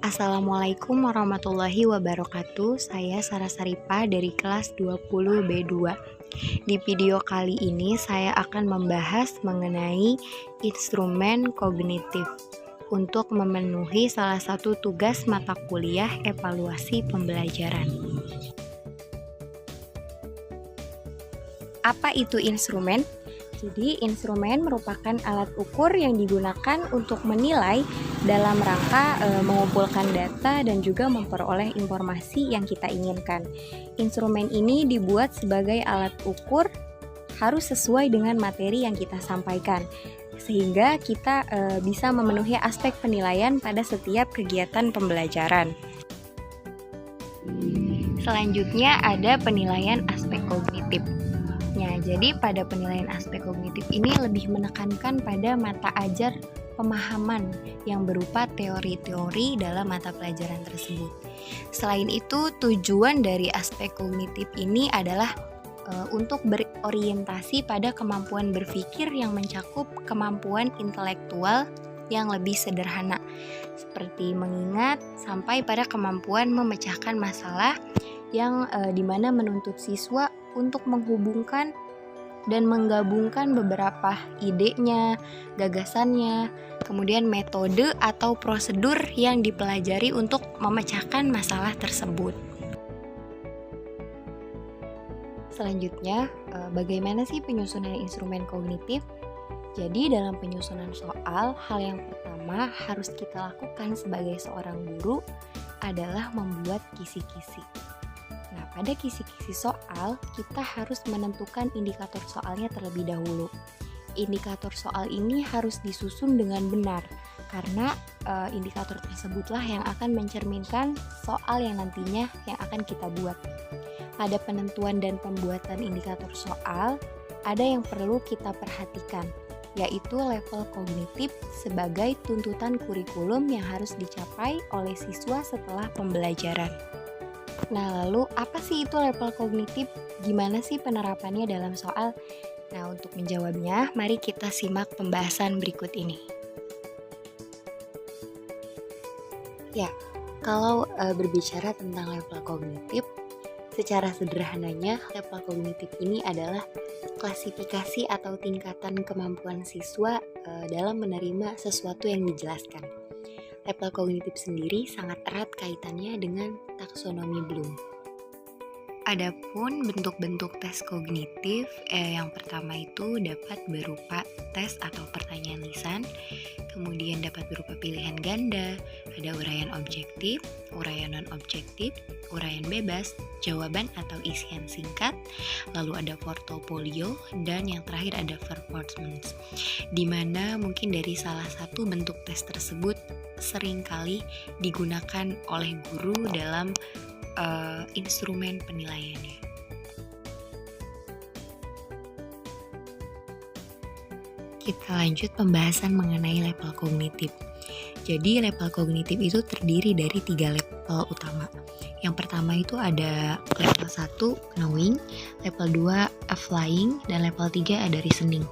Assalamualaikum warahmatullahi wabarakatuh. Saya Sarah Saripa dari kelas 20B2. Di video kali ini saya akan membahas mengenai instrumen kognitif untuk memenuhi salah satu tugas mata kuliah evaluasi pembelajaran. Apa itu instrumen? Jadi, instrumen merupakan alat ukur yang digunakan untuk menilai dalam rangka mengumpulkan data dan juga memperoleh informasi yang kita inginkan. Instrumen ini dibuat sebagai alat ukur harus sesuai dengan materi yang kita sampaikan, sehingga kita bisa memenuhi aspek penilaian pada setiap kegiatan pembelajaran. Selanjutnya ada penilaian aspek kognitif. Jadi pada penilaian aspek kognitif ini lebih menekankan pada mata ajar pemahaman yang berupa teori-teori dalam mata pelajaran tersebut. Selain itu, tujuan dari aspek kognitif ini adalah untuk berorientasi pada kemampuan berpikir yang mencakup kemampuan intelektual yang lebih sederhana, seperti mengingat sampai pada kemampuan memecahkan masalah yang dimana menuntut siswa untuk menghubungkan dan menggabungkan beberapa idenya, gagasannya, kemudian metode atau prosedur yang dipelajari untuk memecahkan masalah tersebut. Selanjutnya, bagaimana sih penyusunan instrumen kognitif? Jadi dalam penyusunan soal, hal yang pertama harus kita lakukan sebagai seorang guru adalah membuat kisi-kisi. Nah, pada kisi-kisi soal, kita harus menentukan indikator soalnya terlebih dahulu. Indikator soal ini harus disusun dengan benar, karena indikator tersebutlah yang akan mencerminkan soal yang nantinya yang akan kita buat. Pada penentuan dan pembuatan indikator soal, ada yang perlu kita perhatikan, yaitu level kognitif sebagai tuntutan kurikulum yang harus dicapai oleh siswa setelah pembelajaran. Nah, lalu apa sih itu level kognitif? Gimana sih penerapannya dalam soal? Nah, untuk menjawabnya, mari kita simak pembahasan berikut ini. Ya, kalau berbicara tentang level kognitif, secara sederhananya, level kognitif ini adalah klasifikasi atau tingkatan kemampuan siswa dalam menerima sesuatu yang dijelaskan. Level kognitif sendiri sangat erat kaitannya dengan taksonomi Bloom. Adapun bentuk-bentuk tes kognitif, yang pertama itu dapat berupa tes atau pertanyaan lisan, kemudian dapat berupa pilihan ganda, ada uraian objektif, uraian non-objektif, uraian bebas, jawaban atau isian singkat, lalu ada portofolio, dan yang terakhir ada performance, di mana mungkin dari salah satu bentuk tes tersebut seringkali digunakan oleh guru dalam instrumen penilaiannya. Kita lanjut pembahasan mengenai level kognitif. Jadi level kognitif itu terdiri dari 3 level utama. Yang pertama itu ada level 1 knowing, level 2 applying, dan level 3 ada reasoning.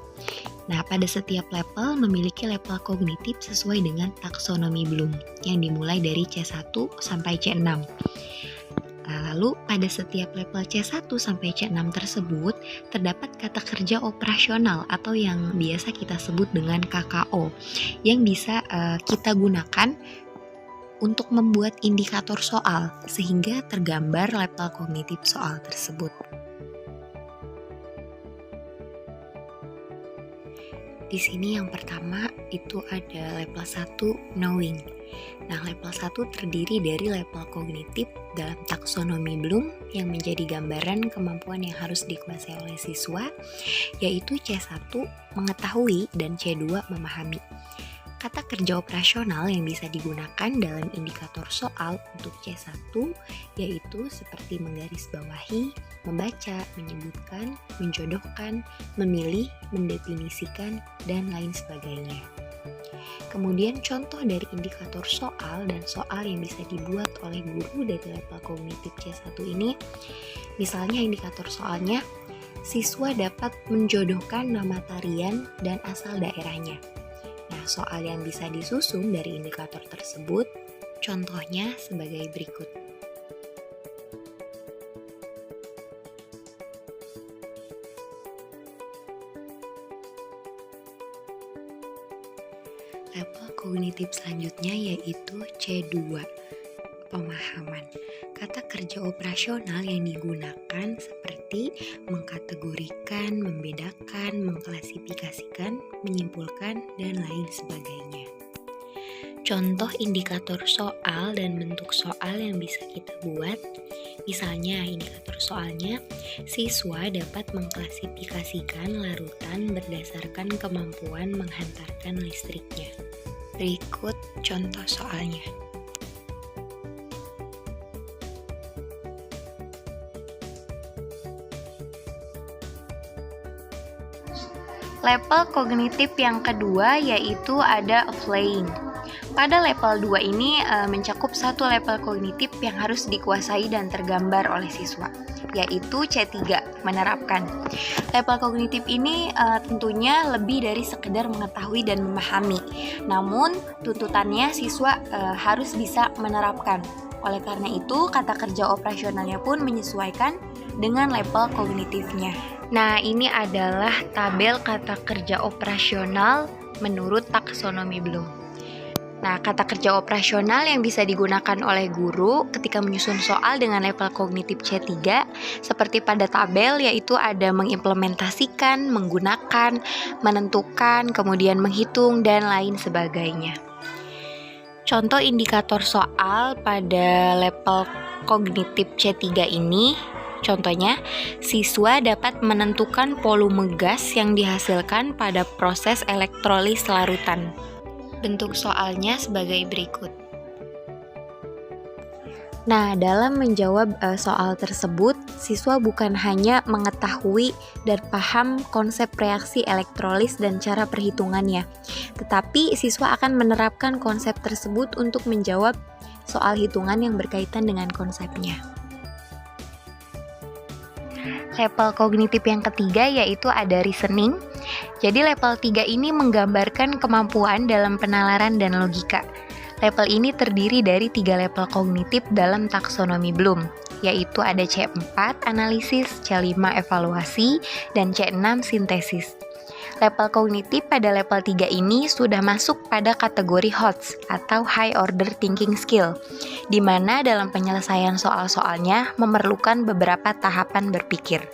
Nah, pada setiap level memiliki level kognitif sesuai dengan taksonomi Bloom yang dimulai dari C1 sampai C6. Lalu pada setiap level C1 sampai C6 tersebut terdapat kata kerja operasional atau yang biasa kita sebut dengan KKO yang bisa kita gunakan untuk membuat indikator soal sehingga tergambar level kognitif soal tersebut. Di sini yang pertama itu ada level 1 knowing. Nah, level 1 terdiri dari level kognitif dalam taksonomi Bloom yang menjadi gambaran kemampuan yang harus dikuasai oleh siswa, yaitu C1 mengetahui dan C2 memahami. Kata kerja operasional yang bisa digunakan dalam indikator soal untuk C1 yaitu seperti menggarisbawahi, membaca, menyebutkan, menjodohkan, memilih, mendefinisikan, dan lain sebagainya. Kemudian contoh dari indikator soal dan soal yang bisa dibuat oleh guru dari level kognitif C1 ini, misalnya indikator soalnya, siswa dapat menjodohkan nama tarian dan asal daerahnya. Nah, soal yang bisa disusun dari indikator tersebut, Contohnya sebagai berikut. Level kognitif selanjutnya yaitu C2, pemahaman. Kata kerja operasional yang digunakan seperti mengkategorikan, membedakan, mengklasifikasikan, menyimpulkan, dan lain sebagainya. Contoh indikator soal dan bentuk soal yang bisa kita buat, misalnya indikator soalnya, siswa dapat mengklasifikasikan larutan berdasarkan kemampuan menghantarkan listriknya. Berikut contoh soalnya. Level kognitif yang kedua yaitu ada applying. Pada level 2 ini mencakup satu level kognitif yang harus dikuasai dan tergambar oleh siswa, yaitu C3, menerapkan. Level kognitif ini tentunya lebih dari sekedar mengetahui dan memahami, namun tuntutannya siswa harus bisa menerapkan. Oleh karena itu, kata kerja operasionalnya pun menyesuaikan dengan level kognitifnya. Nah, ini adalah tabel kata kerja operasional menurut taksonomi Bloom. Nah, kata kerja operasional yang bisa digunakan oleh guru ketika menyusun soal dengan level kognitif C3 seperti pada tabel, yaitu ada mengimplementasikan, menggunakan, menentukan, kemudian menghitung, dan lain sebagainya. Contoh indikator soal pada level kognitif C3 ini, contohnya, siswa dapat menentukan volume gas yang dihasilkan pada proses elektrolis larutan. Bentuk soalnya sebagai berikut. Nah, dalam menjawab soal tersebut, siswa bukan hanya mengetahui dan paham konsep reaksi elektrolis dan cara perhitungannya, tetapi siswa akan menerapkan konsep tersebut untuk menjawab soal hitungan yang berkaitan dengan konsepnya. Level kognitif yang ketiga yaitu ada reasoning. Jadi level 3 ini menggambarkan kemampuan dalam penalaran dan logika. Level ini terdiri dari 3 level kognitif dalam taksonomi Bloom, yaitu ada C4 analisis, C5 evaluasi, dan C6 sintesis. Level kognitif pada level 3 ini sudah masuk pada kategori HOTS atau High Order Thinking Skill, di mana dalam penyelesaian soal-soalnya memerlukan beberapa tahapan berpikir.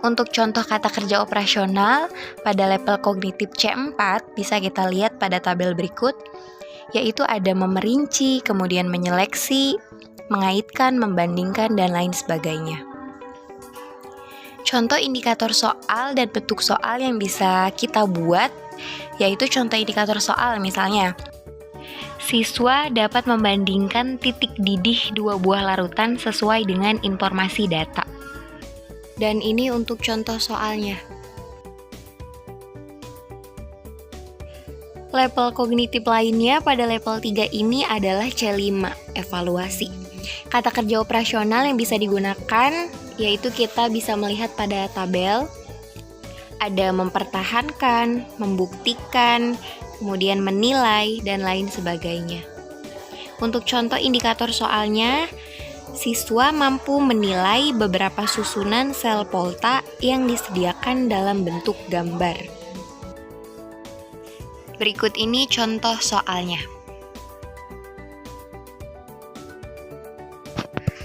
Untuk contoh kata kerja operasional pada level kognitif C4 bisa kita lihat pada tabel berikut, yaitu ada memerinci, kemudian menyeleksi, mengaitkan, membandingkan, dan lain sebagainya. Contoh indikator soal dan bentuk soal yang bisa kita buat, yaitu contoh indikator soal misalnya, siswa dapat membandingkan titik didih 2 buah larutan sesuai dengan informasi data. Dan ini untuk contoh soalnya. Level kognitif lainnya pada level 3 ini adalah C5, evaluasi. Kata kerja operasional yang bisa digunakan yaitu kita bisa melihat pada tabel, ada mempertahankan, membuktikan, kemudian menilai, dan lain sebagainya. Untuk contoh indikator soalnya, siswa mampu menilai beberapa susunan sel Polta yang disediakan dalam bentuk gambar. Berikut ini contoh soalnya.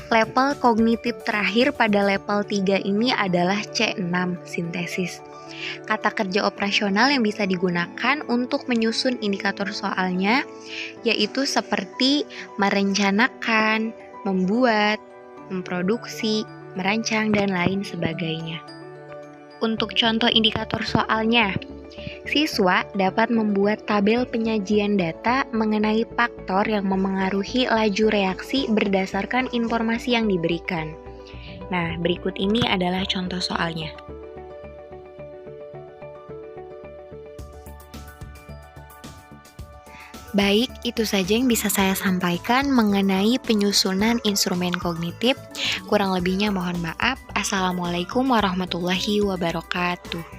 Level kognitif terakhir pada level 3 ini adalah C6, sintesis. Kata kerja operasional yang bisa digunakan untuk menyusun indikator soalnya yaitu seperti merencanakan, membuat, memproduksi, merancang, dan lain sebagainya. Untuk contoh indikator soalnya, siswa dapat membuat tabel penyajian data mengenai faktor yang memengaruhi laju reaksi berdasarkan informasi yang diberikan. Nah, berikut ini adalah contoh soalnya. Baik, itu saja yang bisa saya sampaikan mengenai penyusunan instrumen kognitif. Kurang lebihnya mohon maaf. Assalamualaikum warahmatullahi wabarakatuh.